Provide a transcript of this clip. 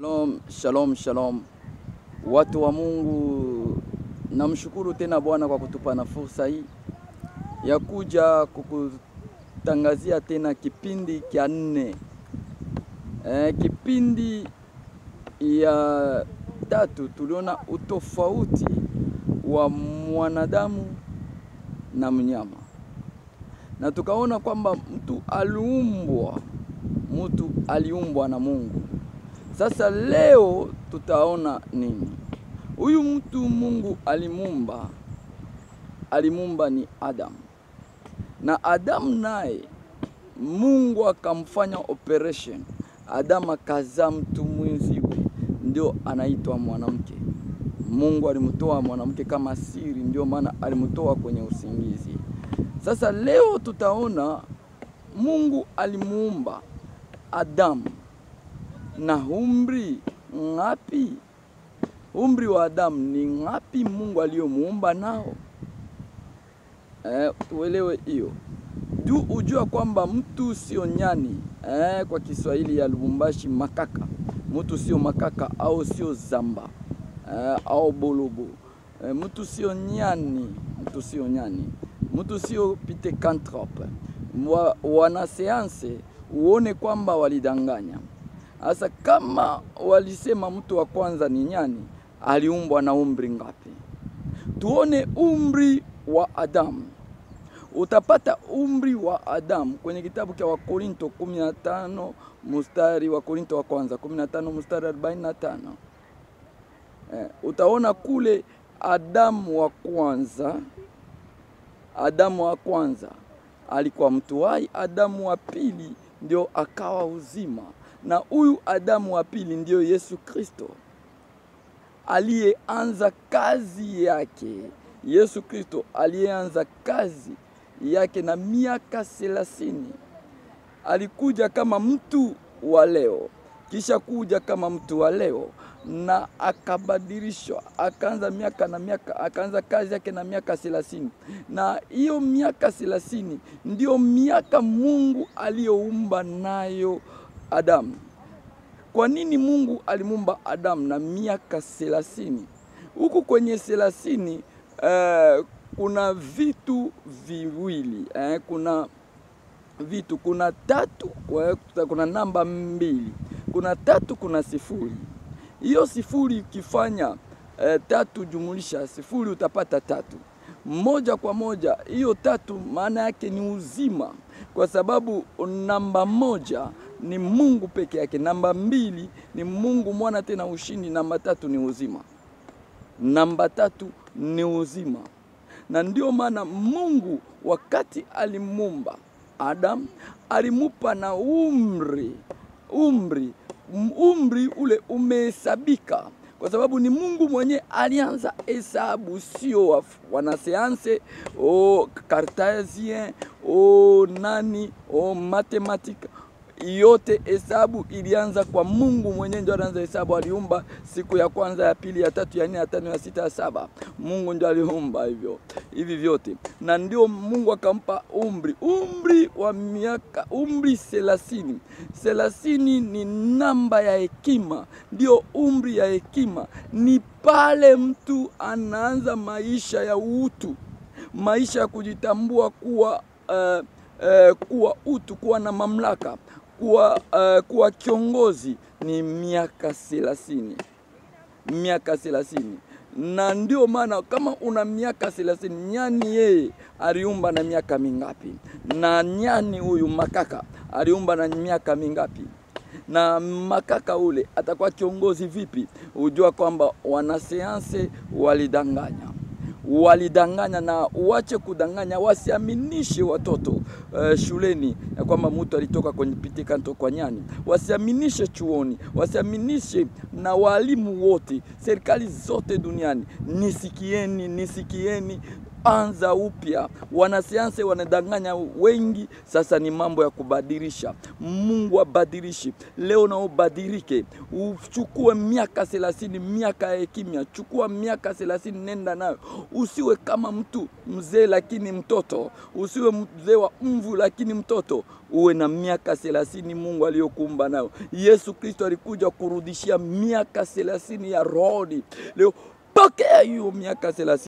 Shalom, shalom, shalom. Watu wa Mungu, namshukuru tena Bwana kwa kutupa na fursa hii ya kuja kukutangazia tena kipindi kia 4. Kipindi ya 3 tuliona utofauti wa mwanadamu na mnyama. Na tukaona kwamba mtu aliumbwa na Mungu. Sasa leo tutaona nini? Huyu mtu Mungu alimuumba ni Adam. Na Adam naye Mungu akamfanya operation. Adam akazaa mtu mwenziwe, ndio anaitwa mwanamke. Mungu alimtoa mwanamke kama siri, ndio maana alimtoa kwenye usingizi. Sasa leo tutaona Mungu alimuumba Adam na umri ngapi? Umri wa Adam ni ngapi Mungu aliyomuumba nao? Tuelewe hiyo. Ujua kwamba mtu sio nyani. Kwa Kiswahili ya Lubumbashi makaka. Mtu sio makaka au sio zamba. Au bolobo. Mtu sio nyani. Mtu sio pithecanthrope. Wanasayansi uone kwamba walidanganya. Asa kama walisema mtu wa kwanza ni nyani, aliumbwa na umri ngapi? Tuone umri wa Adam. Utapata umri wa Adam kwenye kitabu cha Wakorinto 15 mstari wa Korinto wa kwanza 15 mstari 45. Utaona kule Adamu wa kwanza alikuwa mtu hai. Adamu wa pili ndio akawa uzima. Na huyu Adamu wa pili ndio Yesu Kristo aliyeanza kazi yake. Yesu Kristo aliyeanza kazi yake na miaka 30. Alikuja kama mtu wa leo, kisha kuja kama mtu wa leo na akabadilishwa, akaanza kazi yake na miaka 30. Na hiyo miaka 30 ndio miaka Mungu aliyoumba nayo Adam. Kwa nini Mungu alimuumba Adam na miaka 30? Huku kwenye 30 kuna vitu viwili. Kuna 3, kuna namba 2. Kuna 3, kuna 0. Hiyo 0 ukifanya 3 jumulisha 0 utapata 3. Moja kwa moja hiyo 3 maana yake ni uzima. Kwa sababu namba 1 ni Mungu peke yake, namba 2 ni Mungu mwana tena ushindi, namba 3 ni uzima. Namba 3 ni uzima. Na ndio maana Mungu wakati alimuumba Adam alimupa na umri ule umehesabika. Kwa sababu ni Mungu mwenye alianza hesabu, sio wanasayansi Cartesien matematika. Yote hesabu ilianza kwa Mungu mwenye, ndio alianza hesabu. Aliumba siku ya kwanza, ya pili, ya tatu, ya nne, ya tano, ya sita, ya saba. Mungu ndio aliumba hivi vyote. Na ndio Mungu akampa umri wa miaka 30. 30 ni namba ya hekima, ndio umri ya hekima. Ni pale mtu anaanza maisha ya utu, maisha ya kujitambua kuwa utu, kuwa na mamlaka, kuwa kiongozi. Ni miaka 30. Miaka 30. Na ndio maana kama una miaka 30, nyani yeye aliumba na miaka mingapi? Na nyani huyu makaka aliumba na miaka mingapi? Na makaka ule atakuwa kiongozi vipi? Ujua kwamba wanasayansi walidanganya na uache kudanganya. Wasiaminishe watoto shuleni ya kwamba mtu alitoka kwenye pithecanthrope kwa nyani. Wasiaminishe chuoni, wasiaminishe na walimu wote, serikali zote duniani. Nisikieni. kuanza upya. Wanasayansi wanadanganya wengi, sasa ni mambo ya kubadilisha. Mungu abadilishi. Leo na ubadilike. Uchukue miaka 30, miaka ya hekima. Chukua miaka 30, nenda nayo. Usiwe kama mtu mzee lakini mtoto. Usiwe mzee wa mvu lakini mtoto. Uwe na miaka 30 Mungu aliyokuumba nayo. Yesu Kristo alikuja kurudishia miaka 30 ya rohoni. Leo pokea hiyo miaka 30.